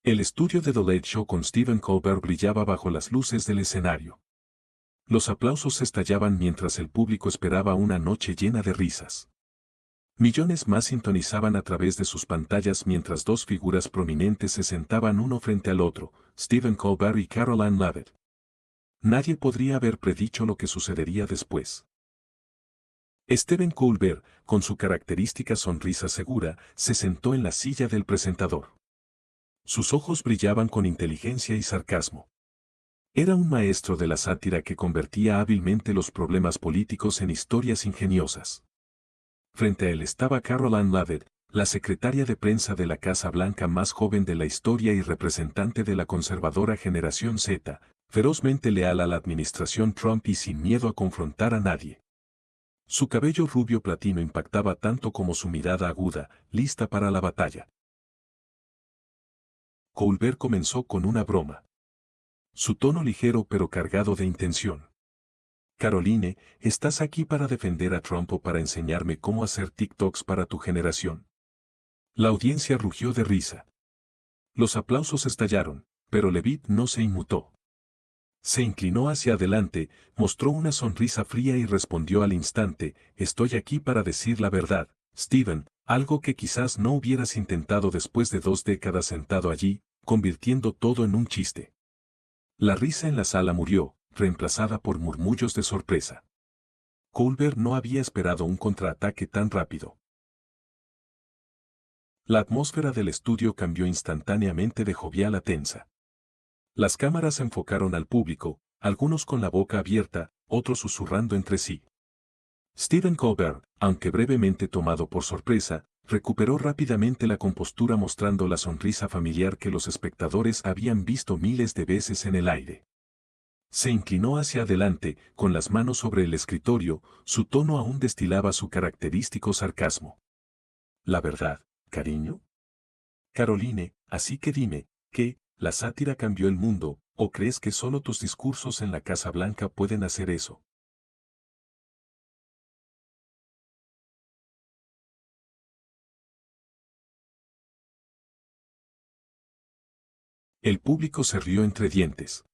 El estudio de The Late Show con Stephen Colbert brillaba bajo las luces del escenario. Los aplausos estallaban mientras el público esperaba una noche llena de risas. Millones más sintonizaban a través de sus pantallas mientras dos figuras prominentes se sentaban uno frente al otro, Stephen Colbert y Caroline Leavitt. Nadie podría haber predicho lo que sucedería después. Stephen Colbert, con su característica sonrisa segura, se sentó en la silla del presentador. Sus ojos brillaban con inteligencia y sarcasmo. Era un maestro de la sátira que convertía hábilmente los problemas políticos en historias ingeniosas. Frente a él estaba Caroline Leavitt, la secretaria de prensa de la Casa Blanca más joven de la historia y representante de la conservadora generación Z, ferozmente leal a la administración Trump y sin miedo a confrontar a nadie. Su cabello rubio platino impactaba tanto como su mirada aguda, lista para la batalla. Colbert comenzó con una broma. Su tono ligero pero cargado de intención. Caroline, ¿estás aquí para defender a Trump o para enseñarme cómo hacer TikToks para tu generación? La audiencia rugió de risa. Los aplausos estallaron, pero Leavitt no se inmutó. Se inclinó hacia adelante, mostró una sonrisa fría y respondió al instante, estoy aquí para decir la verdad, Stephen, algo que quizás no hubieras intentado después de 2 décadas sentado allí, convirtiendo todo en un chiste. La risa en la sala murió, reemplazada por murmullos de sorpresa. Colbert no había esperado un contraataque tan rápido. La atmósfera del estudio cambió instantáneamente de jovial a tensa. Las cámaras enfocaron al público, algunos con la boca abierta, otros susurrando entre sí. Stephen Colbert, aunque brevemente tomado por sorpresa, recuperó rápidamente la compostura mostrando la sonrisa familiar que los espectadores habían visto miles de veces en el aire. Se inclinó hacia adelante, con las manos sobre el escritorio, su tono aún destilaba su característico sarcasmo. ¿La verdad, cariño? Caroline, así que dime, ¿qué, la sátira cambió el mundo, o crees que solo tus discursos en la Casa Blanca pueden hacer eso? El público se rió entre dientes.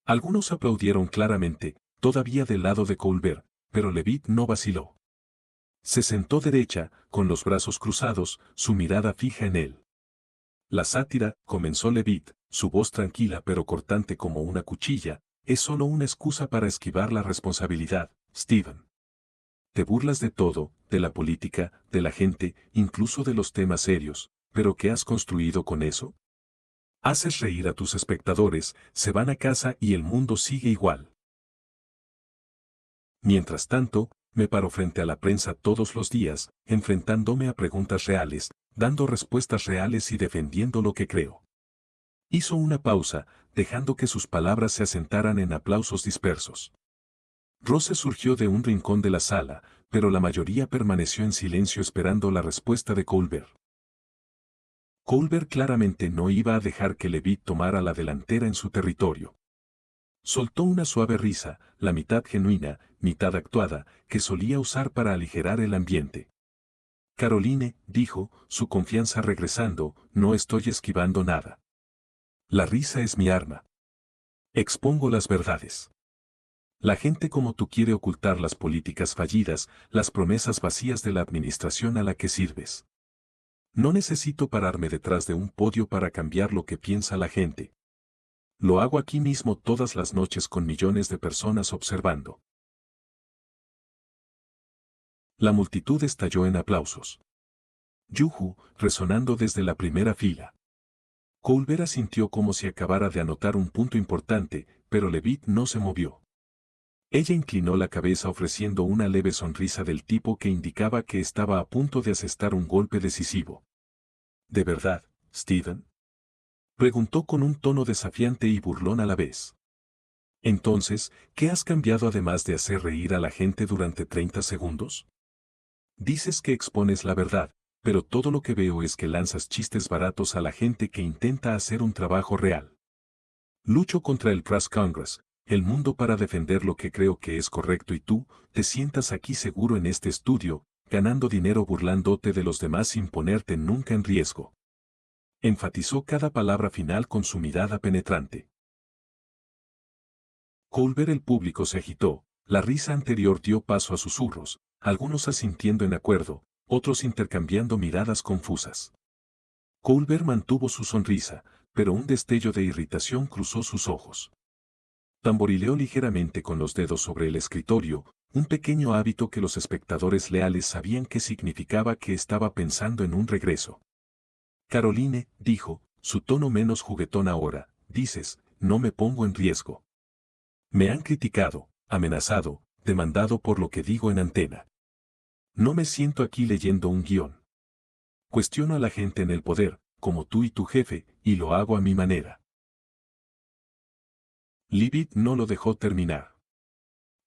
Algunos aplaudieron claramente, todavía del lado de Colbert, pero Leavitt no vaciló. Se sentó derecha, con los brazos cruzados, su mirada fija en él. La sátira, comenzó Leavitt, su voz tranquila pero cortante como una cuchilla, es solo una excusa para esquivar la responsabilidad, Stephen. Te burlas de todo, de la política, de la gente, incluso de los temas serios, pero ¿qué has construido con eso? Haces reír a tus espectadores, se van a casa y el mundo sigue igual. Mientras tanto, me paro frente a la prensa todos los días, enfrentándome a preguntas reales, dando respuestas reales y defendiendo lo que creo. Hizo una pausa, dejando que sus palabras se asentaran en aplausos dispersos. Rose surgió de un rincón de la sala, pero la mayoría permaneció en silencio esperando la respuesta de Colbert. Colbert claramente no iba a dejar que Leavitt tomara la delantera en su territorio. Soltó una suave risa, la mitad genuina, mitad actuada, que solía usar para aligerar el ambiente. Caroline, dijo, su confianza regresando, no estoy esquivando nada. La risa es mi arma. Expongo las verdades. La gente como tú quiere ocultar las políticas fallidas, las promesas vacías de la administración a la que sirves. No necesito pararme detrás de un podio para cambiar lo que piensa la gente. Lo hago aquí mismo todas las noches con millones de personas observando. La multitud estalló en aplausos. Yuhu, resonando desde la primera fila. Colbert sintió como si acabara de anotar un punto importante, pero Leavitt no se movió. Ella inclinó la cabeza ofreciendo una leve sonrisa del tipo que indicaba que estaba a punto de asestar un golpe decisivo. ¿De verdad, Stephen? Preguntó con un tono desafiante y burlón a la vez. Entonces, ¿qué has cambiado además de hacer reír a la gente durante 30 segundos? Dices que expones la verdad, pero todo lo que veo es que lanzas chistes baratos a la gente que intenta hacer un trabajo real. Lucho contra el Press Congress, el mundo para defender lo que creo que es correcto y tú, te sientas aquí seguro en este estudio, ganando dinero burlándote de los demás sin ponerte nunca en riesgo. Enfatizó cada palabra final con su mirada penetrante. Colbert. El público se agitó, la risa anterior dio paso a susurros, algunos asintiendo en acuerdo, otros intercambiando miradas confusas. Colbert mantuvo su sonrisa, pero un destello de irritación cruzó sus ojos. Tamborileó ligeramente con los dedos sobre el escritorio, un pequeño hábito que los espectadores leales sabían que significaba que estaba pensando en un regreso. Caroline, dijo, su tono menos juguetón ahora, dices, no me pongo en riesgo. Me han criticado, amenazado, demandado por lo que digo en antena. No me siento aquí leyendo un guión. Cuestiono a la gente en el poder, como tú y tu jefe, y lo hago a mi manera. Libby no lo dejó terminar.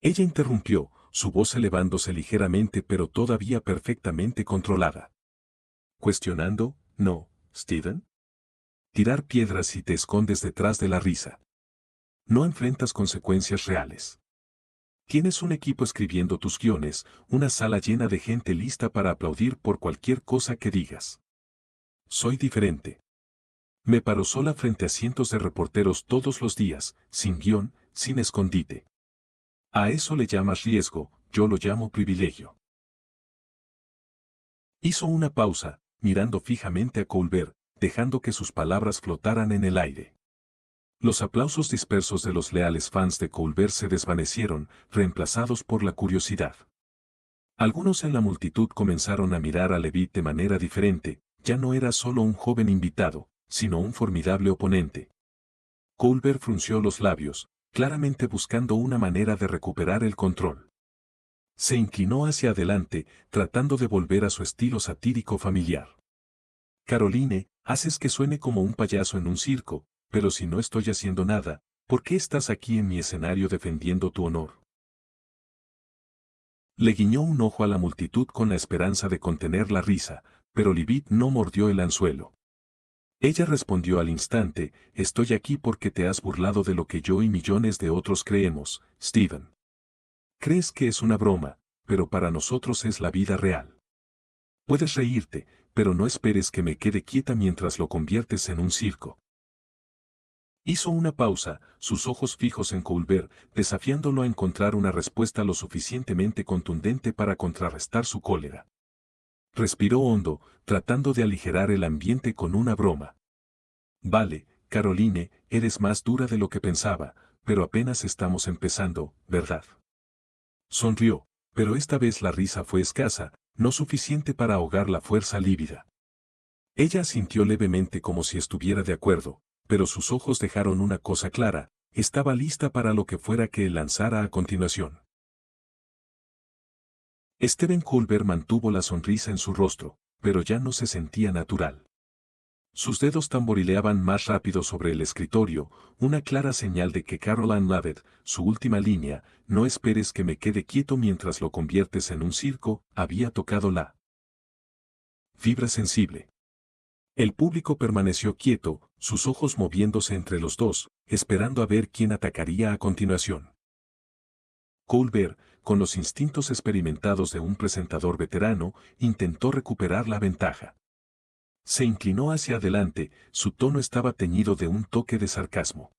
Ella interrumpió, su voz elevándose ligeramente pero todavía perfectamente controlada. Cuestionando, no, Steven. Tirar piedras si te escondes detrás de la risa. No enfrentas consecuencias reales. Tienes un equipo escribiendo tus guiones, una sala llena de gente lista para aplaudir por cualquier cosa que digas. Soy diferente. Me paro sola frente a cientos de reporteros todos los días, sin guión, sin escondite. A eso le llamas riesgo, yo lo llamo privilegio. Hizo una pausa, mirando fijamente a Colbert, dejando que sus palabras flotaran en el aire. Los aplausos dispersos de los leales fans de Colbert se desvanecieron, reemplazados por la curiosidad. Algunos en la multitud comenzaron a mirar a Levitt de manera diferente, ya no era solo un joven invitado, sino un formidable oponente. Colbert frunció los labios, claramente buscando una manera de recuperar el control. Se inclinó hacia adelante, tratando de volver a su estilo satírico familiar. Caroline, haces que suene como un payaso en un circo, pero si no estoy haciendo nada, ¿por qué estás aquí en mi escenario defendiendo tu honor? Le guiñó un ojo a la multitud con la esperanza de contener la risa, pero Libby no mordió el anzuelo. Ella respondió al instante, estoy aquí porque te has burlado de lo que yo y millones de otros creemos, Steven. Crees que es una broma, pero para nosotros es la vida real. Puedes reírte, pero no esperes que me quede quieta mientras lo conviertes en un circo. Hizo una pausa, sus ojos fijos en Colbert, desafiándolo a encontrar una respuesta lo suficientemente contundente para contrarrestar su cólera. Respiró hondo, tratando de aligerar el ambiente con una broma. Vale, Caroline, eres más dura de lo que pensaba, pero apenas estamos empezando, ¿verdad? Sonrió, pero esta vez la risa fue escasa, no suficiente para ahogar la fuerza lívida. Ella asintió levemente como si estuviera de acuerdo, pero sus ojos dejaron una cosa clara, estaba lista para lo que fuera que él lanzara a continuación. Stephen Colbert mantuvo la sonrisa en su rostro, pero ya no se sentía natural. Sus dedos tamborileaban más rápido sobre el escritorio, una clara señal de que Caroline Lovett, su última línea, no esperes que me quede quieto mientras lo conviertes en un circo, había tocado la fibra sensible. El público permaneció quieto, sus ojos moviéndose entre los dos, esperando a ver quién atacaría a continuación. Colbert, con los instintos experimentados de un presentador veterano, intentó recuperar la ventaja. Se inclinó hacia adelante, su tono estaba teñido de un toque de sarcasmo.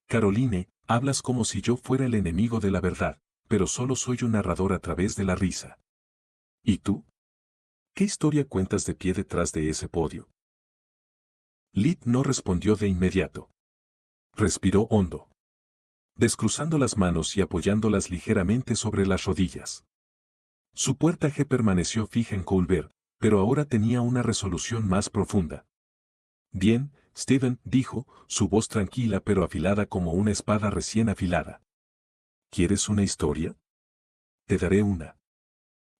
Caroline, hablas como si yo fuera el enemigo de la verdad, pero solo soy un narrador a través de la risa. ¿Y tú? ¿Qué historia cuentas de pie detrás de ese podio? Liv no respondió de inmediato. Respiró hondo, descruzando las manos y apoyándolas ligeramente sobre las rodillas. Su puerta G permaneció fija en Colbert, pero ahora tenía una resolución más profunda. Bien, Steven, dijo, su voz tranquila pero afilada como una espada recién afilada. ¿Quieres una historia? Te daré una.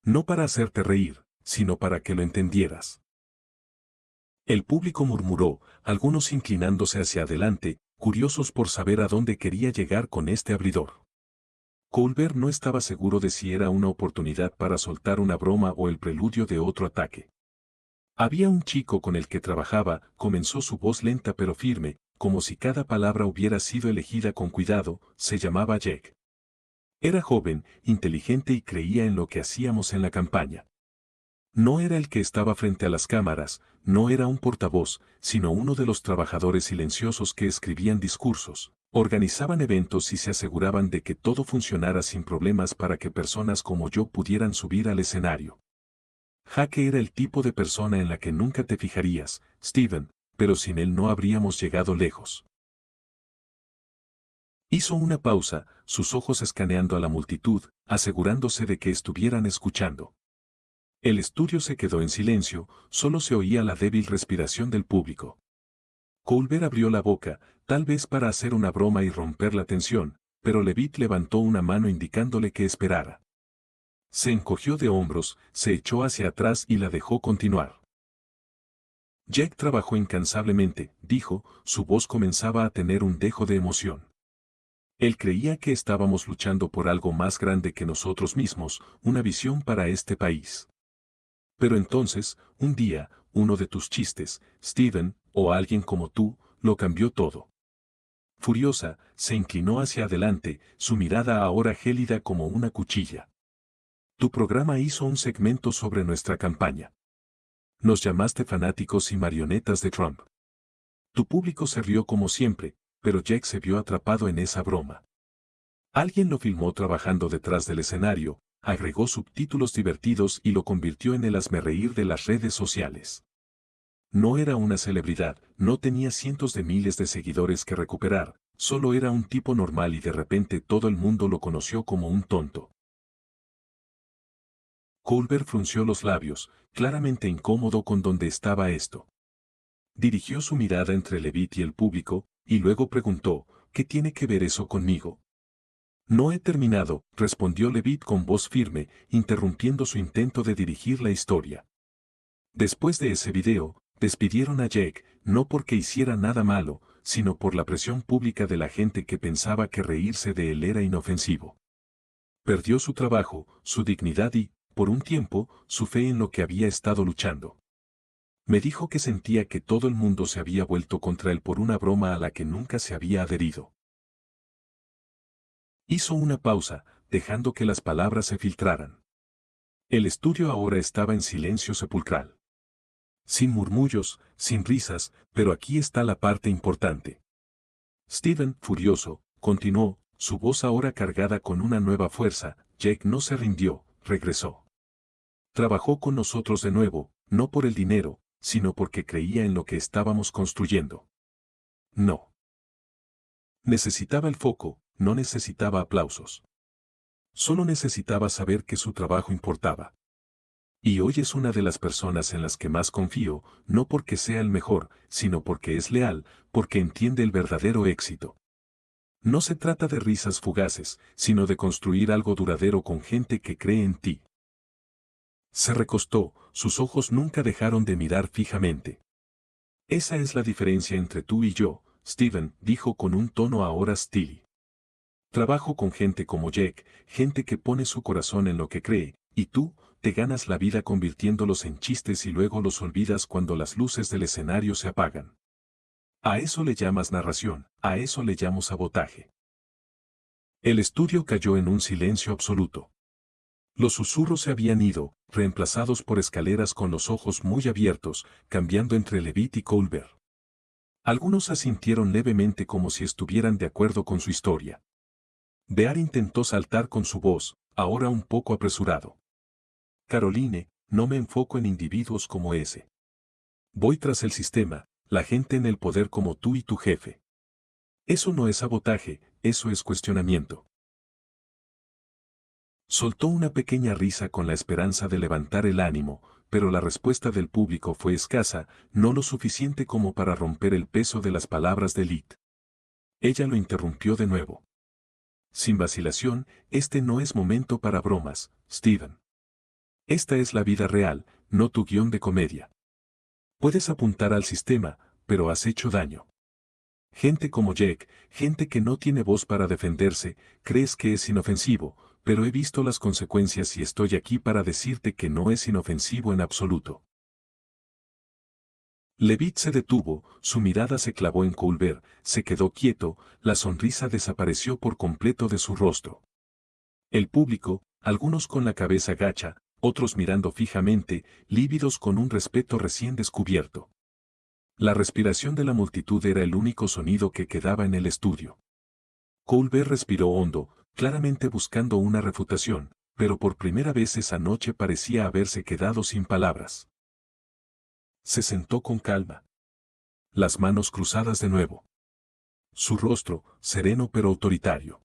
No para hacerte reír, sino para que lo entendieras. El público murmuró, algunos inclinándose hacia adelante, curiosos por saber a dónde quería llegar con este abridor. Colbert no estaba seguro de si era una oportunidad para soltar una broma o el preludio de otro ataque. Había un chico con el que trabajaba, comenzó su voz lenta pero firme, como si cada palabra hubiera sido elegida con cuidado, se llamaba Jack. Era joven, inteligente y creía en lo que hacíamos en la campaña. No era el que estaba frente a las cámaras, no era un portavoz, sino uno de los trabajadores silenciosos que escribían discursos, organizaban eventos y se aseguraban de que todo funcionara sin problemas para que personas como yo pudieran subir al escenario. Jake era el tipo de persona en la que nunca te fijarías, Steven, pero sin él no habríamos llegado lejos. Hizo una pausa, sus ojos escaneando a la multitud, asegurándose de que estuvieran escuchando. El estudio se quedó en silencio, solo se oía la débil respiración del público. Colbert abrió la boca, tal vez para hacer una broma y romper la tensión, pero Levitt levantó una mano indicándole que esperara. Se encogió de hombros, se echó hacia atrás y la dejó continuar. Jack trabajó incansablemente, dijo, su voz comenzaba a tener un dejo de emoción. Él creía que estábamos luchando por algo más grande que nosotros mismos, una visión para este país. Pero entonces, un día, uno de tus chistes, Steven, o alguien como tú, lo cambió todo. Furiosa, se inclinó hacia adelante, su mirada ahora gélida como una cuchilla. Tu programa hizo un segmento sobre nuestra campaña. Nos llamaste fanáticos y marionetas de Trump. Tu público se rió como siempre, pero Jack se vio atrapado en esa broma. Alguien lo filmó trabajando detrás del escenario, agregó subtítulos divertidos y lo convirtió en el hazmerreír de las redes sociales. No era una celebridad, no tenía cientos de miles de seguidores que recuperar, solo era un tipo normal y de repente todo el mundo lo conoció como un tonto. Colbert frunció los labios, claramente incómodo con dónde estaba esto. Dirigió su mirada entre Levitt y el público, y luego preguntó, ¿qué tiene que ver eso conmigo? No he terminado, respondió Levitt con voz firme, interrumpiendo su intento de dirigir la historia. Después de ese video, despidieron a Jack, no porque hiciera nada malo, sino por la presión pública de la gente que pensaba que reírse de él era inofensivo. Perdió su trabajo, su dignidad y, por un tiempo, su fe en lo que había estado luchando. Me dijo que sentía que todo el mundo se había vuelto contra él por una broma a la que nunca se había adherido. Hizo una pausa, dejando que las palabras se filtraran. El estudio ahora estaba en silencio sepulcral. Sin murmullos, sin risas, pero aquí está la parte importante. Steven, furioso, continuó, su voz ahora cargada con una nueva fuerza. Jack no se rindió, regresó. Trabajó con nosotros de nuevo, no por el dinero, sino porque creía en lo que estábamos construyendo. No. Necesitaba el foco, no necesitaba aplausos. Solo necesitaba saber que su trabajo importaba. Y hoy es una de las personas en las que más confío, no porque sea el mejor, sino porque es leal, porque entiende el verdadero éxito. No se trata de risas fugaces, sino de construir algo duradero con gente que cree en ti. Se recostó, sus ojos nunca dejaron de mirar fijamente. Esa es la diferencia entre tú y yo, Steven, dijo con un tono ahora hostil. Trabajo con gente como Jack, gente que pone su corazón en lo que cree, y tú, te ganas la vida convirtiéndolos en chistes y luego los olvidas cuando las luces del escenario se apagan. A eso le llamas narración, a eso le llamo sabotaje. El estudio cayó en un silencio absoluto. Los susurros se habían ido, reemplazados por escaleras con los ojos muy abiertos, cambiando entre Levitt y Colbert. Algunos asintieron levemente como si estuvieran de acuerdo con su historia. Bear intentó saltar con su voz, ahora un poco apresurado. Caroline, no me enfoco en individuos como ese. Voy tras el sistema, la gente en el poder como tú y tu jefe. Eso no es sabotaje, eso es cuestionamiento. Soltó una pequeña risa con la esperanza de levantar el ánimo, pero la respuesta del público fue escasa, no lo suficiente como para romper el peso de las palabras de Lit. Ella lo interrumpió de nuevo. Sin vacilación, este no es momento para bromas, Steven. Esta es la vida real, no tu guión de comedia. Puedes apuntar al sistema, pero has hecho daño. Gente como Jack, gente que no tiene voz para defenderse, crees que es inofensivo, pero he visto las consecuencias y estoy aquí para decirte que no es inofensivo en absoluto. Levitt se detuvo, su mirada se clavó en Colbert, se quedó quieto, la sonrisa desapareció por completo de su rostro. El público, algunos con la cabeza gacha, otros mirando fijamente, lívidos con un respeto recién descubierto. La respiración de la multitud era el único sonido que quedaba en el estudio. Colbert respiró hondo, claramente buscando una refutación, pero por primera vez esa noche parecía haberse quedado sin palabras. Se sentó con calma. Las manos cruzadas de nuevo. Su rostro, sereno pero autoritario.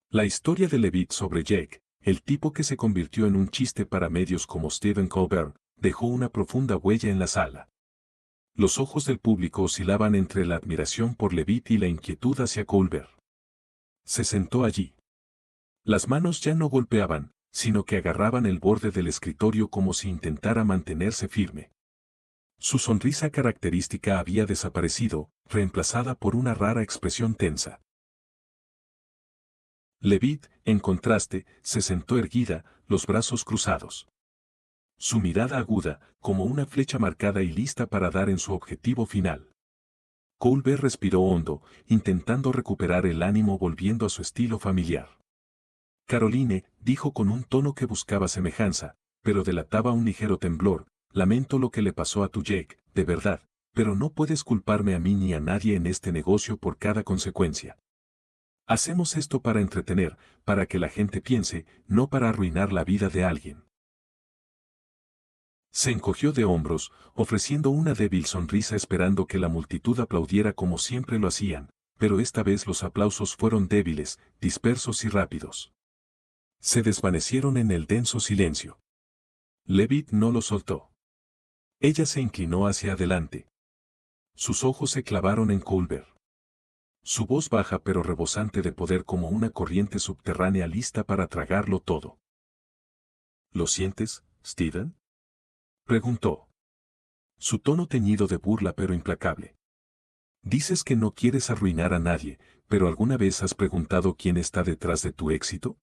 La historia de Levitt sobre Jake, el tipo que se convirtió en un chiste para medios como Stephen Colbert, dejó una profunda huella en la sala. Los ojos del público oscilaban entre la admiración por Levitt y la inquietud hacia Colbert. Se sentó allí. Las manos ya no golpeaban, sino que agarraban el borde del escritorio como si intentara mantenerse firme. Su sonrisa característica había desaparecido, reemplazada por una rara expresión tensa. Levitt, en contraste, se sentó erguida, los brazos cruzados. Su mirada aguda, como una flecha marcada y lista para dar en su objetivo final. Colbert respiró hondo, intentando recuperar el ánimo volviendo a su estilo familiar. Caroline, dijo con un tono que buscaba semejanza, pero delataba un ligero temblor, lamento lo que le pasó a tu Jake, de verdad, pero no puedes culparme a mí ni a nadie en este negocio por cada consecuencia. Hacemos esto para entretener, para que la gente piense, no para arruinar la vida de alguien. Se encogió de hombros, ofreciendo una débil sonrisa esperando que la multitud aplaudiera como siempre lo hacían, pero esta vez los aplausos fueron débiles, dispersos y rápidos. Se desvanecieron en el denso silencio. Levitt no lo soltó. Ella se inclinó hacia adelante. Sus ojos se clavaron en Colbert. Su voz baja pero rebosante de poder como una corriente subterránea lista para tragarlo todo. ¿Lo sientes, Stephen? Preguntó. Su tono teñido de burla pero implacable. Dices que no quieres arruinar a nadie, pero ¿alguna vez has preguntado quién está detrás de tu éxito?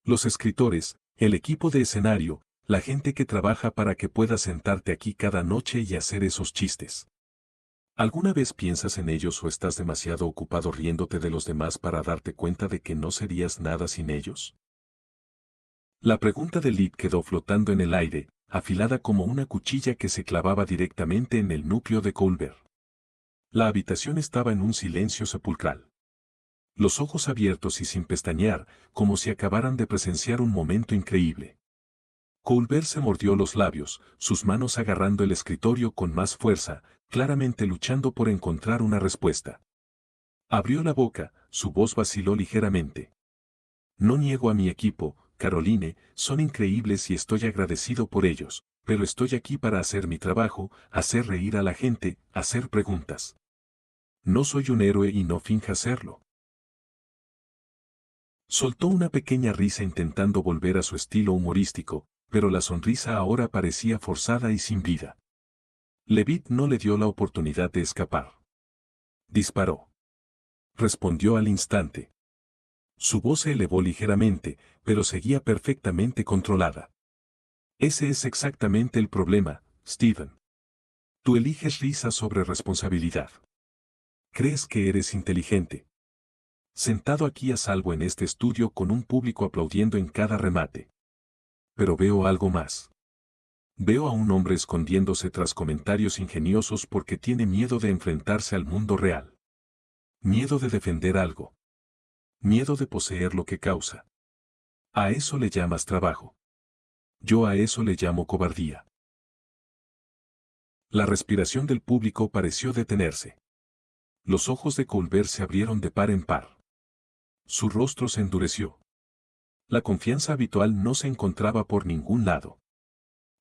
Los escritores, el equipo de escenario, la gente que trabaja para que puedas sentarte aquí cada noche y hacer esos chistes. ¿Alguna vez piensas en ellos o estás demasiado ocupado riéndote de los demás para darte cuenta de que no serías nada sin ellos? La pregunta de Liv quedó flotando en el aire, afilada como una cuchilla que se clavaba directamente en el núcleo de Colbert. La habitación estaba en un silencio sepulcral. Los ojos abiertos y sin pestañear, como si acabaran de presenciar un momento increíble. Colbert se mordió los labios, sus manos agarrando el escritorio con más fuerza, claramente luchando por encontrar una respuesta. Abrió la boca, su voz vaciló ligeramente. No niego a mi equipo, Caroline, son increíbles y estoy agradecido por ellos, pero estoy aquí para hacer mi trabajo, hacer reír a la gente, hacer preguntas. No soy un héroe y no finja serlo. Soltó una pequeña risa intentando volver a su estilo humorístico, pero la sonrisa ahora parecía forzada y sin vida. Levitt no le dio la oportunidad de escapar. Disparó. Respondió al instante. Su voz se elevó ligeramente, pero seguía perfectamente controlada. Ese es exactamente el problema, Stephen. Tú eliges risa sobre responsabilidad. Crees que eres inteligente. Sentado aquí a salvo en este estudio con un público aplaudiendo en cada remate. Pero veo algo más. Veo a un hombre escondiéndose tras comentarios ingeniosos porque tiene miedo de enfrentarse al mundo real. Miedo de defender algo. Miedo de poseer lo que causa. A eso le llamas trabajo. Yo a eso le llamo cobardía. La respiración del público pareció detenerse. Los ojos de Colbert se abrieron de par en par. Su rostro se endureció. La confianza habitual no se encontraba por ningún lado.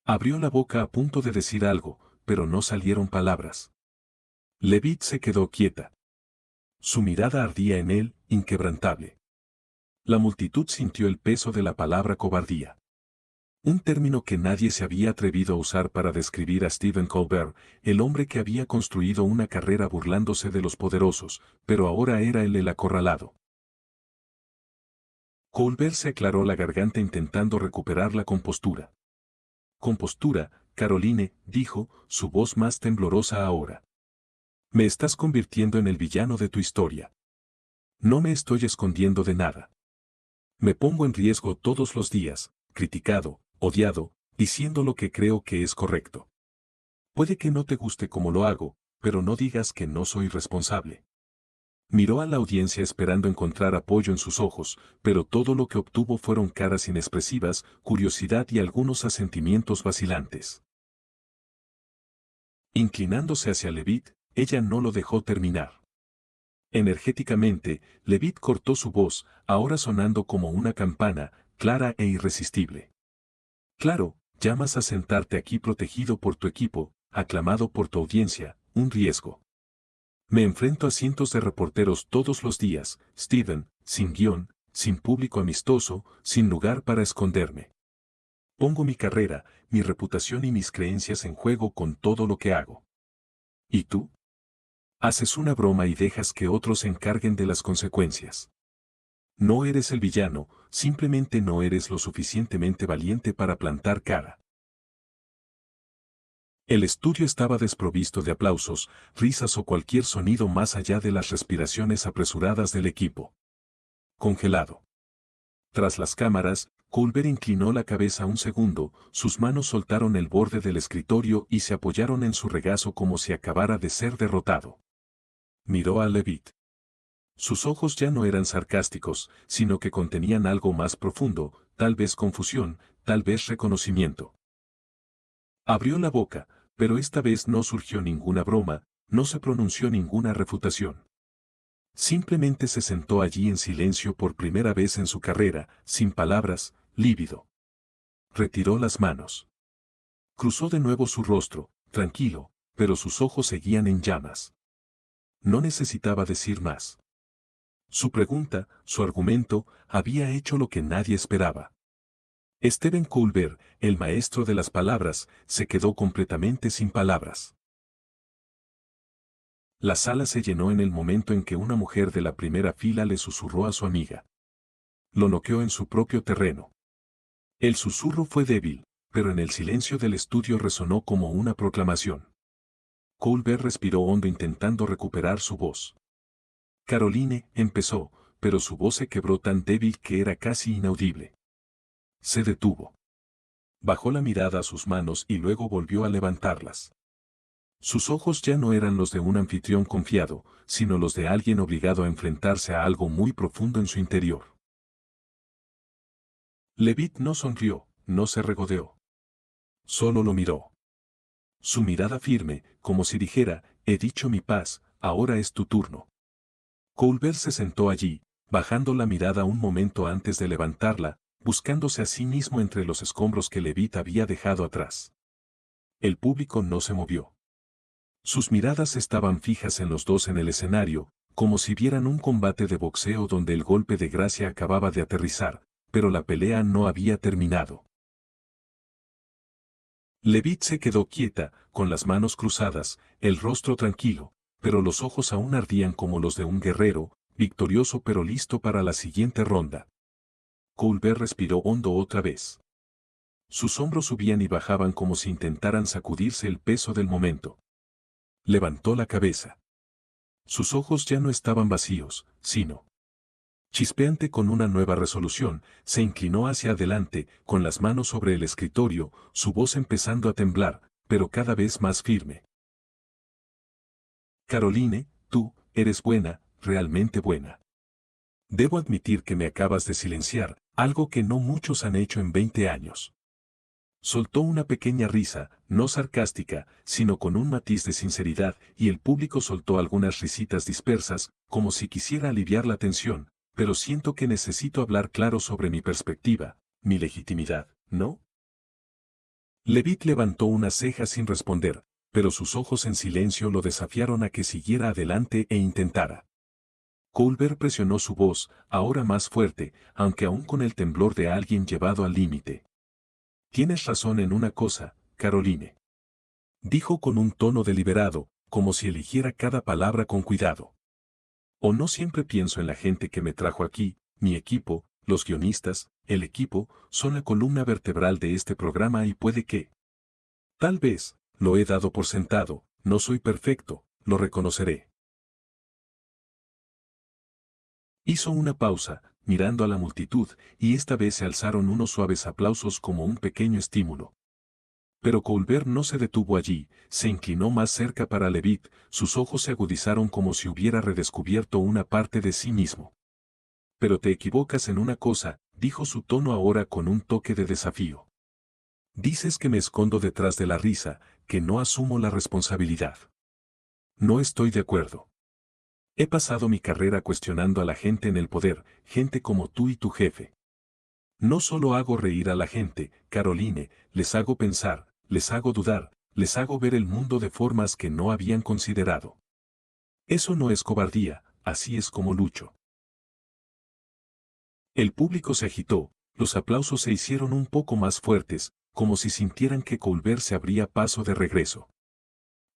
Abrió la boca a punto de decir algo, pero no salieron palabras. Levitt se quedó quieta. Su mirada ardía en él, inquebrantable. La multitud sintió el peso de la palabra cobardía. Un término que nadie se había atrevido a usar para describir a Stephen Colbert, el hombre que había construido una carrera burlándose de los poderosos, pero ahora era él el acorralado. Colbert se aclaró la garganta intentando recuperar la compostura. Compostura, Caroline, dijo, su voz más temblorosa ahora. Me estás convirtiendo en el villano de tu historia. No me estoy escondiendo de nada. Me pongo en riesgo todos los días, criticado, odiado, diciendo lo que creo que es correcto. Puede que no te guste como lo hago, pero no digas que no soy responsable. Miró a la audiencia esperando encontrar apoyo en sus ojos, pero todo lo que obtuvo fueron caras inexpresivas, curiosidad y algunos asentimientos vacilantes. Inclinándose hacia Levitt, ella no lo dejó terminar. Energéticamente, Levitt cortó su voz, ahora sonando como una campana, clara e irresistible. Claro, llamas a sentarte aquí protegido por tu equipo, aclamado por tu audiencia, un riesgo. Me enfrento a cientos de reporteros todos los días, Steven, sin guión, sin público amistoso, sin lugar para esconderme. Pongo mi carrera, mi reputación y mis creencias en juego con todo lo que hago. ¿Y tú? Haces una broma y dejas que otros se encarguen de las consecuencias. No eres el villano, simplemente no eres lo suficientemente valiente para plantar cara. El estudio estaba desprovisto de aplausos, risas o cualquier sonido más allá de las respiraciones apresuradas del equipo. Congelado. Tras las cámaras, Culver inclinó la cabeza un segundo, sus manos soltaron el borde del escritorio y se apoyaron en su regazo como si acabara de ser derrotado. Miró a Levitt. Sus ojos ya no eran sarcásticos, sino que contenían algo más profundo, tal vez confusión, tal vez reconocimiento. Abrió la boca, pero esta vez no surgió ninguna broma, no se pronunció ninguna refutación. Simplemente se sentó allí en silencio por primera vez en su carrera, sin palabras, lívido. Retiró las manos. Cruzó de nuevo su rostro, tranquilo, pero sus ojos seguían en llamas. No necesitaba decir más. Su pregunta, su argumento, había hecho lo que nadie esperaba. Stephen Colbert, el maestro de las palabras, se quedó completamente sin palabras. La sala se llenó en el momento en que una mujer de la primera fila le susurró a su amiga. Lo noqueó en su propio terreno. El susurro fue débil, pero en el silencio del estudio resonó como una proclamación. Colbert respiró hondo intentando recuperar su voz. Caroline, empezó, pero su voz se quebró tan débil que era casi inaudible. Se detuvo. Bajó la mirada a sus manos y luego volvió a levantarlas. Sus ojos ya no eran los de un anfitrión confiado, sino los de alguien obligado a enfrentarse a algo muy profundo en su interior. Levitt no sonrió, no se regodeó. Solo lo miró. Su mirada firme, como si dijera, he dicho mi paz, ahora es tu turno. Colbert se sentó allí, bajando la mirada un momento antes de levantarla, buscándose a sí mismo entre los escombros que Levitt había dejado atrás. El público no se movió. Sus miradas estaban fijas en los dos en el escenario, como si vieran un combate de boxeo donde el golpe de gracia acababa de aterrizar, pero la pelea no había terminado. Levitt se quedó quieta, con las manos cruzadas, el rostro tranquilo, pero los ojos aún ardían como los de un guerrero, victorioso pero listo para la siguiente ronda. Colbert respiró hondo otra vez. Sus hombros subían y bajaban como si intentaran sacudirse el peso del momento. Levantó la cabeza. Sus ojos ya no estaban vacíos, sino chispeante con una nueva resolución, se inclinó hacia adelante, con las manos sobre el escritorio, su voz empezando a temblar, pero cada vez más firme. Caroline, tú, eres buena, realmente buena. Debo admitir que me acabas de silenciar, algo que no muchos han hecho en 20 años. Soltó una pequeña risa, no sarcástica, sino con un matiz de sinceridad, y el público soltó algunas risitas dispersas, como si quisiera aliviar la tensión, pero siento que necesito hablar claro sobre mi perspectiva, mi legitimidad, ¿no? Levitt levantó una ceja sin responder, pero sus ojos en silencio lo desafiaron a que siguiera adelante e intentara. Colbert presionó su voz, ahora más fuerte, aunque aún con el temblor de alguien llevado al límite. Tienes razón en una cosa, Caroline. Dijo con un tono deliberado, como si eligiera cada palabra con cuidado. O no siempre pienso en la gente que me trajo aquí, mi equipo, los guionistas, el equipo, son la columna vertebral de este programa y puede que. Tal vez, lo he dado por sentado, no soy perfecto, lo reconoceré. Hizo una pausa, mirando a la multitud, y esta vez se alzaron unos suaves aplausos como un pequeño estímulo. Pero Colbert no se detuvo allí, se inclinó más cerca para Levitt, sus ojos se agudizaron como si hubiera redescubierto una parte de sí mismo. Pero te equivocas en una cosa, dijo su tono ahora con un toque de desafío. Dices que me escondo detrás de la risa, que no asumo la responsabilidad. No estoy de acuerdo. He pasado mi carrera cuestionando a la gente en el poder, gente como tú y tu jefe. No solo hago reír a la gente, Caroline, les hago pensar, les hago dudar, les hago ver el mundo de formas que no habían considerado. Eso no es cobardía, así es como lucho. El público se agitó, los aplausos se hicieron un poco más fuertes, como si sintieran que Colbert se abría paso de regreso.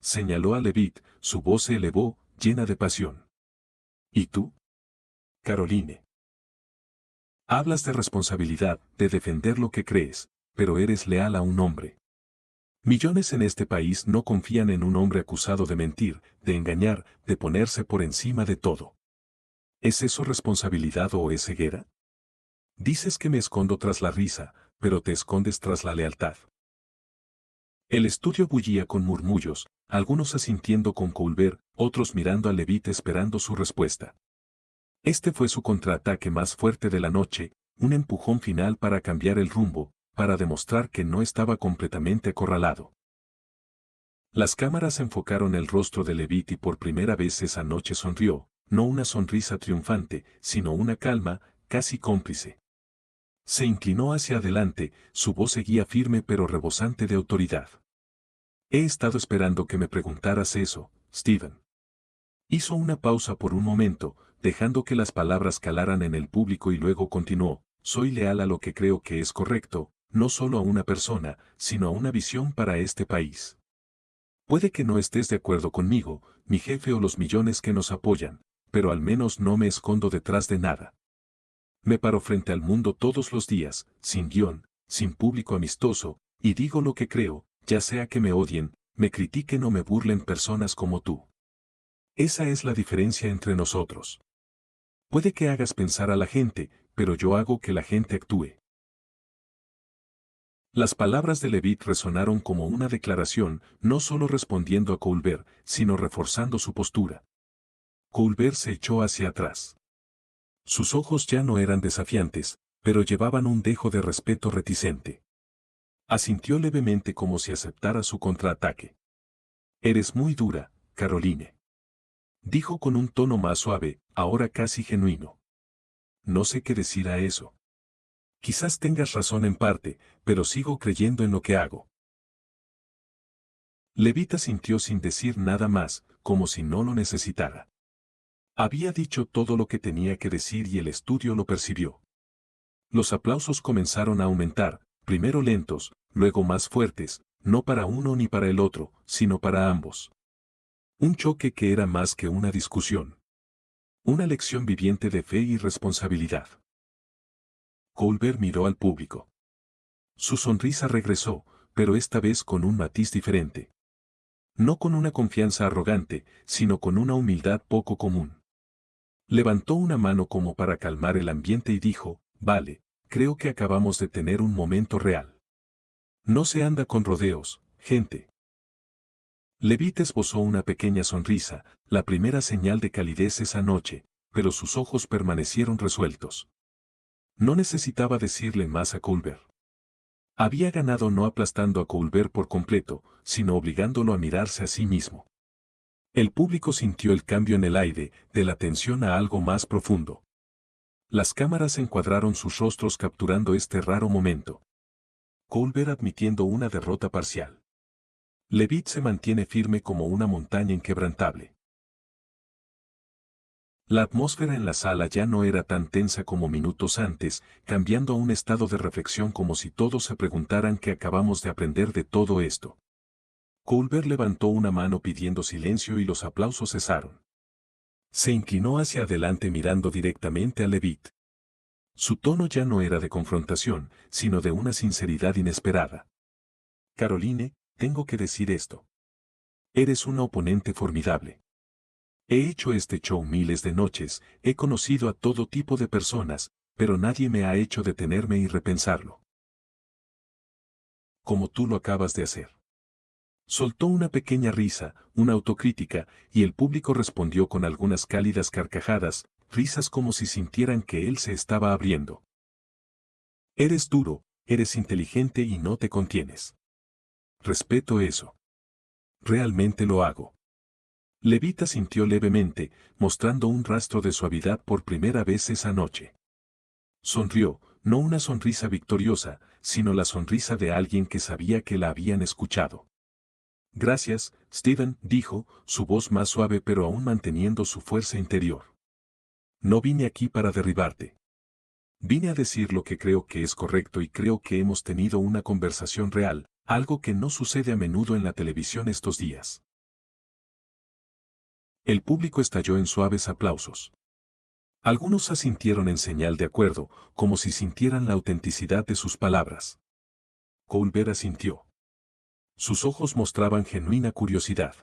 Señaló a Levitt, su voz se elevó, llena de pasión. ¿Y tú? Caroline. Hablas de responsabilidad, de defender lo que crees, pero eres leal a un hombre. Millones en este país no confían en un hombre acusado de mentir, de engañar, de ponerse por encima de todo. ¿Es eso responsabilidad o es ceguera? Dices que me escondo tras la risa, pero te escondes tras la lealtad. El estudio bullía con murmullos, algunos asintiendo con Colbert, otros mirando a Levitt esperando su respuesta. Este fue su contraataque más fuerte de la noche, un empujón final para cambiar el rumbo, para demostrar que no estaba completamente acorralado. Las cámaras enfocaron el rostro de Levitt y por primera vez esa noche sonrió, no una sonrisa triunfante, sino una calma, casi cómplice. Se inclinó hacia adelante, su voz seguía firme pero rebosante de autoridad. He estado esperando que me preguntaras eso, Stephen. Hizo una pausa por un momento, dejando que las palabras calaran en el público y luego continuó, soy leal a lo que creo que es correcto, no solo a una persona, sino a una visión para este país. Puede que no estés de acuerdo conmigo, mi jefe o los millones que nos apoyan, pero al menos no me escondo detrás de nada. Me paro frente al mundo todos los días, sin guión, sin público amistoso, y digo lo que creo, ya sea que me odien, me critiquen o me burlen personas como tú. Esa es la diferencia entre nosotros. Puede que hagas pensar a la gente, pero yo hago que la gente actúe. Las palabras de Levitt resonaron como una declaración, no solo respondiendo a Colbert, sino reforzando su postura. Colbert se echó hacia atrás. Sus ojos ya no eran desafiantes, pero llevaban un dejo de respeto reticente. Asintió levemente como si aceptara su contraataque. Eres muy dura, Caroline. Dijo con un tono más suave, ahora casi genuino. No sé qué decir a eso. Quizás tengas razón en parte, pero sigo creyendo en lo que hago. Levita sintió sin decir nada más, como si no lo necesitara. Había dicho todo lo que tenía que decir y el estudio lo percibió. Los aplausos comenzaron a aumentar, primero lentos, luego más fuertes, no para uno ni para el otro, sino para ambos. Un choque que era más que una discusión. Una lección viviente de fe y responsabilidad. Colbert miró al público. Su sonrisa regresó, pero esta vez con un matiz diferente. No con una confianza arrogante, sino con una humildad poco común. Levantó una mano como para calmar el ambiente y dijo, vale, creo que acabamos de tener un momento real. No se anda con rodeos, gente. Levitt esbozó una pequeña sonrisa, la primera señal de calidez esa noche, pero sus ojos permanecieron resueltos. No necesitaba decirle más a Colbert. Había ganado no aplastando a Colbert por completo, sino obligándolo a mirarse a sí mismo. El público sintió el cambio en el aire, de la tensión a algo más profundo. Las cámaras encuadraron sus rostros capturando este raro momento. Colbert admitiendo una derrota parcial. Levitt se mantiene firme como una montaña inquebrantable. La atmósfera en la sala ya no era tan tensa como minutos antes, cambiando a un estado de reflexión como si todos se preguntaran qué acabamos de aprender de todo esto. Colbert levantó una mano pidiendo silencio y los aplausos cesaron. Se inclinó hacia adelante mirando directamente a Levitt. Su tono ya no era de confrontación, sino de una sinceridad inesperada. Caroline, tengo que decir esto. Eres una oponente formidable. He hecho este show miles de noches, he conocido a todo tipo de personas, pero nadie me ha hecho detenerme y repensarlo. Como tú lo acabas de hacer. Soltó una pequeña risa, una autocrítica, y el público respondió con algunas cálidas carcajadas, risas como si sintieran que él se estaba abriendo. Eres duro, eres inteligente y no te contienes. Respeto eso. Realmente lo hago. Levita sintió levemente, mostrando un rastro de suavidad por primera vez esa noche. Sonrió, no una sonrisa victoriosa, sino la sonrisa de alguien que sabía que la habían escuchado. Gracias, Steven, dijo, su voz más suave pero aún manteniendo su fuerza interior. No vine aquí para derribarte. Vine a decir lo que creo que es correcto y creo que hemos tenido una conversación real, algo que no sucede a menudo en la televisión estos días. El público estalló en suaves aplausos. Algunos asintieron en señal de acuerdo, como si sintieran la autenticidad de sus palabras. Colbert asintió. Sus ojos mostraban genuina curiosidad.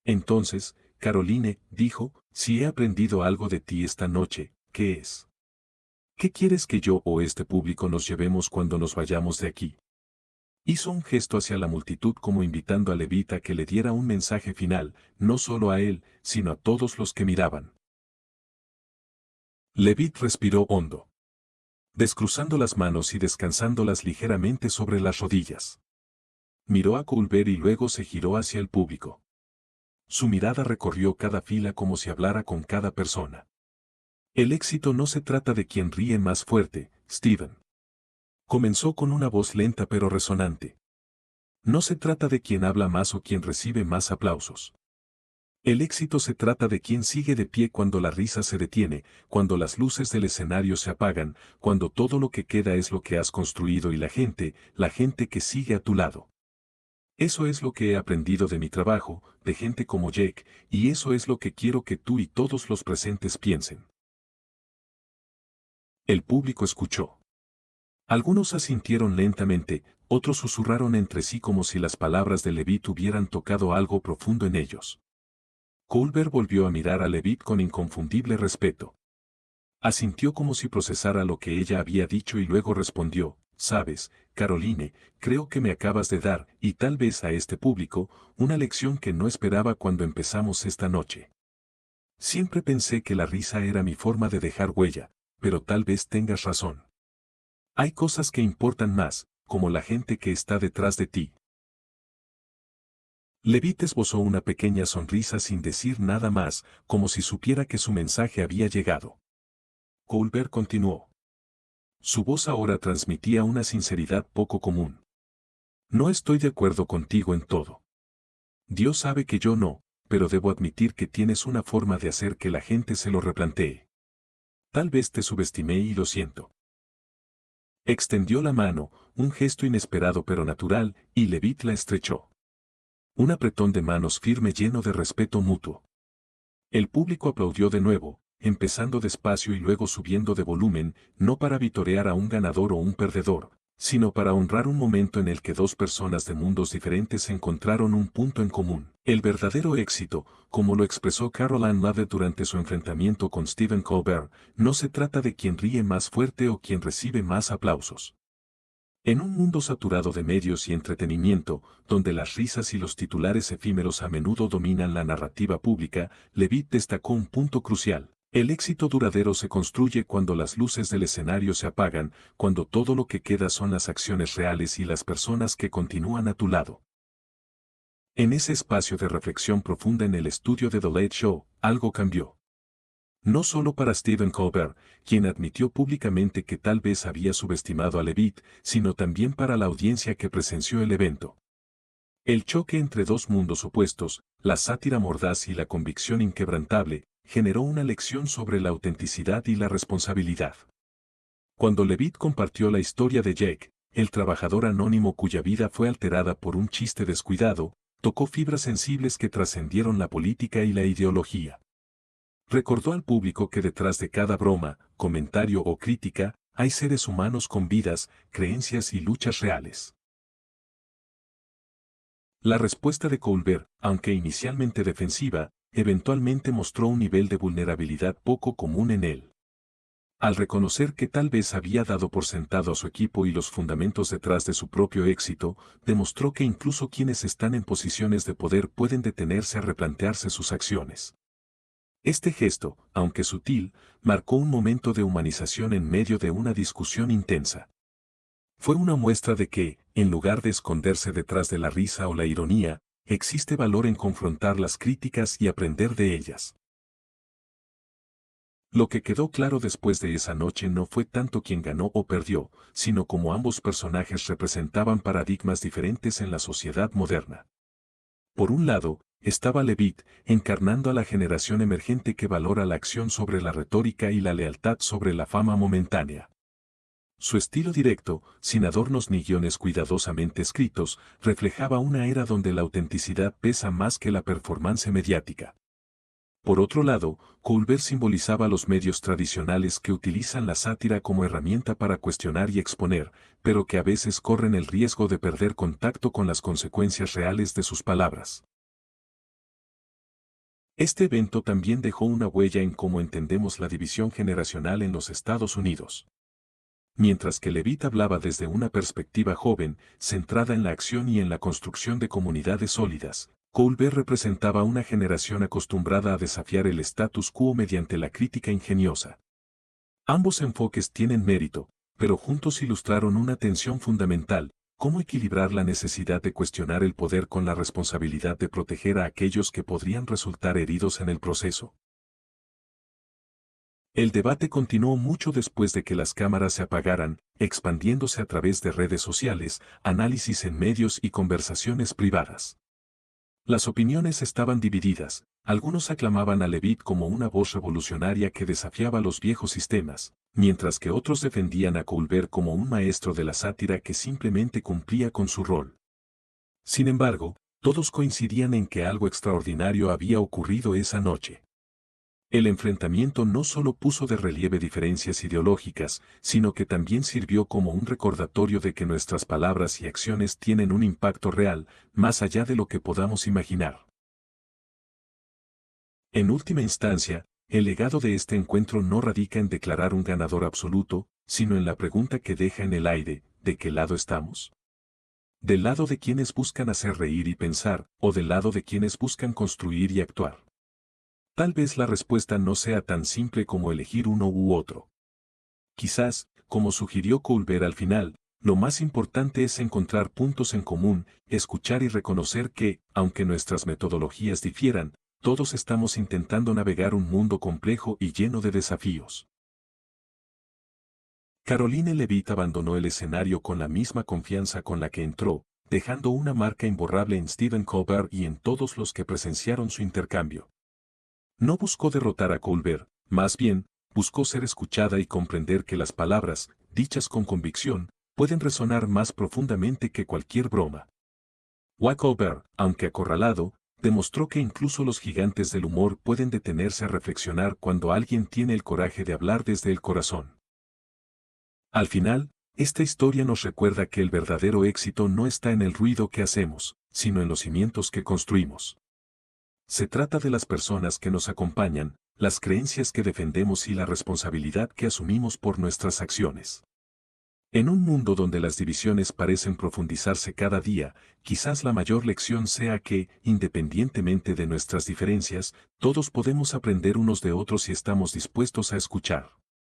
Entonces, Caroline, dijo, si he aprendido algo de ti esta noche, ¿qué es? ¿Qué quieres que yo o este público nos llevemos cuando nos vayamos de aquí? Hizo un gesto hacia la multitud como invitando a Levita a que le diera un mensaje final, no solo a él, sino a todos los que miraban. Levit respiró hondo, descruzando las manos y descansándolas ligeramente sobre las rodillas. Miró a Colbert y luego se giró hacia el público. Su mirada recorrió cada fila como si hablara con cada persona. El éxito no se trata de quien ríe más fuerte, Steven. Comenzó con una voz lenta pero resonante. No se trata de quien habla más o quien recibe más aplausos. El éxito se trata de quien sigue de pie cuando la risa se detiene, cuando las luces del escenario se apagan, cuando todo lo que queda es lo que has construido y la gente que sigue a tu lado. Eso es lo que he aprendido de mi trabajo, de gente como Jake, y eso es lo que quiero que tú y todos los presentes piensen. El público escuchó. Algunos asintieron lentamente, otros susurraron entre sí como si las palabras de Levit hubieran tocado algo profundo en ellos. Colbert volvió a mirar a Levit con inconfundible respeto. Asintió como si procesara lo que ella había dicho y luego respondió, sabes, Caroline, creo que me acabas de dar, y tal vez a este público, una lección que no esperaba cuando empezamos esta noche. Siempre pensé que la risa era mi forma de dejar huella, pero tal vez tengas razón. Hay cosas que importan más, como la gente que está detrás de ti. Levit esbozó una pequeña sonrisa sin decir nada más, como si supiera que su mensaje había llegado. Colbert continuó. Su voz ahora transmitía una sinceridad poco común. No estoy de acuerdo contigo en todo. Dios sabe que yo no, pero debo admitir que tienes una forma de hacer que la gente se lo replantee. Tal vez te subestimé y lo siento. Extendió la mano, un gesto inesperado pero natural, y Levit la estrechó. Un apretón de manos firme lleno de respeto mutuo. El público aplaudió de nuevo, empezando despacio y luego subiendo de volumen, no para vitorear a un ganador o un perdedor, sino para honrar un momento en el que dos personas de mundos diferentes encontraron un punto en común. El verdadero éxito, como lo expresó Caroline Leavitt durante su enfrentamiento con Stephen Colbert, no se trata de quien ríe más fuerte o quien recibe más aplausos. En un mundo saturado de medios y entretenimiento, donde las risas y los titulares efímeros a menudo dominan la narrativa pública, Levit destacó un punto crucial. El éxito duradero se construye cuando las luces del escenario se apagan, cuando todo lo que queda son las acciones reales y las personas que continúan a tu lado. En ese espacio de reflexión profunda en el estudio de The Late Show, algo cambió. No solo para Stephen Colbert, quien admitió públicamente que tal vez había subestimado a Levit, sino también para la audiencia que presenció el evento. El choque entre dos mundos opuestos, la sátira mordaz y la convicción inquebrantable, generó una lección sobre la autenticidad y la responsabilidad. Cuando Levit compartió la historia de Jake, el trabajador anónimo cuya vida fue alterada por un chiste descuidado, tocó fibras sensibles que trascendieron la política y la ideología. Recordó al público que detrás de cada broma, comentario o crítica, hay seres humanos con vidas, creencias y luchas reales. La respuesta de Colbert, aunque inicialmente defensiva, eventualmente mostró un nivel de vulnerabilidad poco común en él. Al reconocer que tal vez había dado por sentado a su equipo y los fundamentos detrás de su propio éxito, demostró que incluso quienes están en posiciones de poder pueden detenerse a replantearse sus acciones. Este gesto, aunque sutil, marcó un momento de humanización en medio de una discusión intensa. Fue una muestra de que, en lugar de esconderse detrás de la risa o la ironía, existe valor en confrontar las críticas y aprender de ellas. Lo que quedó claro después de esa noche no fue tanto quién ganó o perdió, sino cómo ambos personajes representaban paradigmas diferentes en la sociedad moderna. Por un lado, estaba Levitt, encarnando a la generación emergente que valora la acción sobre la retórica y la lealtad sobre la fama momentánea. Su estilo directo, sin adornos ni guiones cuidadosamente escritos, reflejaba una era donde la autenticidad pesa más que la performance mediática. Por otro lado, Colbert simbolizaba los medios tradicionales que utilizan la sátira como herramienta para cuestionar y exponer, pero que a veces corren el riesgo de perder contacto con las consecuencias reales de sus palabras. Este evento también dejó una huella en cómo entendemos la división generacional en los Estados Unidos. Mientras que Levitt hablaba desde una perspectiva joven, centrada en la acción y en la construcción de comunidades sólidas, Colbert representaba una generación acostumbrada a desafiar el status quo mediante la crítica ingeniosa. Ambos enfoques tienen mérito, pero juntos ilustraron una tensión fundamental: cómo equilibrar la necesidad de cuestionar el poder con la responsabilidad de proteger a aquellos que podrían resultar heridos en el proceso. El debate continuó mucho después de que las cámaras se apagaran, expandiéndose a través de redes sociales, análisis en medios y conversaciones privadas. Las opiniones estaban divididas. Algunos aclamaban a Levitt como una voz revolucionaria que desafiaba los viejos sistemas, mientras que otros defendían a Colbert como un maestro de la sátira que simplemente cumplía con su rol. Sin embargo, todos coincidían en que algo extraordinario había ocurrido esa noche. El enfrentamiento no solo puso de relieve diferencias ideológicas, sino que también sirvió como un recordatorio de que nuestras palabras y acciones tienen un impacto real, más allá de lo que podamos imaginar. En última instancia, el legado de este encuentro no radica en declarar un ganador absoluto, sino en la pregunta que deja en el aire: ¿de qué lado estamos? ¿Del lado de quienes buscan hacer reír y pensar, o del lado de quienes buscan construir y actuar? Tal vez la respuesta no sea tan simple como elegir uno u otro. Quizás, como sugirió Colbert al final, lo más importante es encontrar puntos en común, escuchar y reconocer que, aunque nuestras metodologías difieran, todos estamos intentando navegar un mundo complejo y lleno de desafíos. Caroline Levitt abandonó el escenario con la misma confianza con la que entró, dejando una marca imborrable en Stephen Colbert y en todos los que presenciaron su intercambio. No buscó derrotar a Colbert, más bien, buscó ser escuchada y comprender que las palabras, dichas con convicción, pueden resonar más profundamente que cualquier broma. Colbert, aunque acorralado, demostró que incluso los gigantes del humor pueden detenerse a reflexionar cuando alguien tiene el coraje de hablar desde el corazón. Al final, esta historia nos recuerda que el verdadero éxito no está en el ruido que hacemos, sino en los cimientos que construimos. Se trata de las personas que nos acompañan, las creencias que defendemos y la responsabilidad que asumimos por nuestras acciones. En un mundo donde las divisiones parecen profundizarse cada día, quizás la mayor lección sea que, independientemente de nuestras diferencias, todos podemos aprender unos de otros si estamos dispuestos a escuchar.